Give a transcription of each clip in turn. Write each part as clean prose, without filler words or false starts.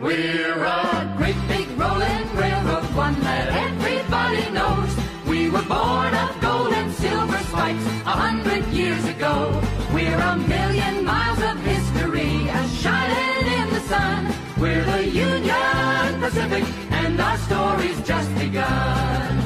We're a great big rolling railroad, one that everybody knows. We were born of gold and silver spikes 100 years ago. We're a million miles of history, a shining in the sun. We're the Union Pacific, and our story's just begun.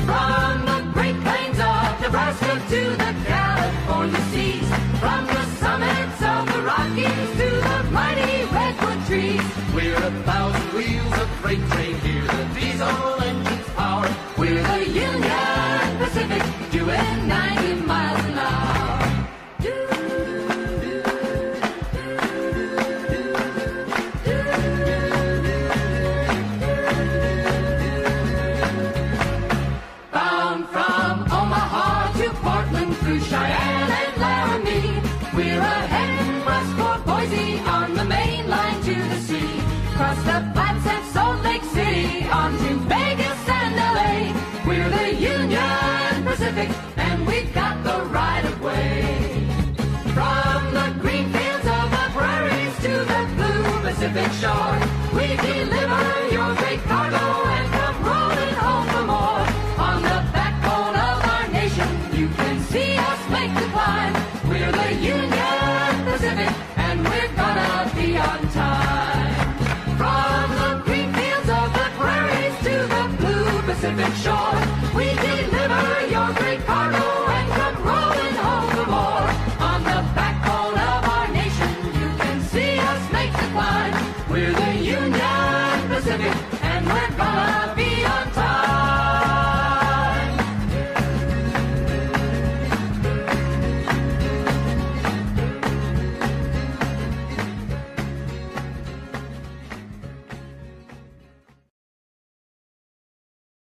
From the Great Plains of Nebraska to the California seas, from the summits of the Rockies to the mighty redwood trees, we're 1,000 wheels of freight train here, the diesel engine's power. We're the Union Pacific, doing 90 miles an hour. Bound from Omaha to Portland through Cheyenne and Laramie, we're heading west for Boise on the main line to the sea. Across the Flats and Salt Lake City, on to Vegas and LA. We're the Union Pacific, and we've got the right of way. From the green fields of the prairies to the blue Pacific shore, we deliver your great cargo and come rolling home for more. On the backbone of our nation, you can see us make the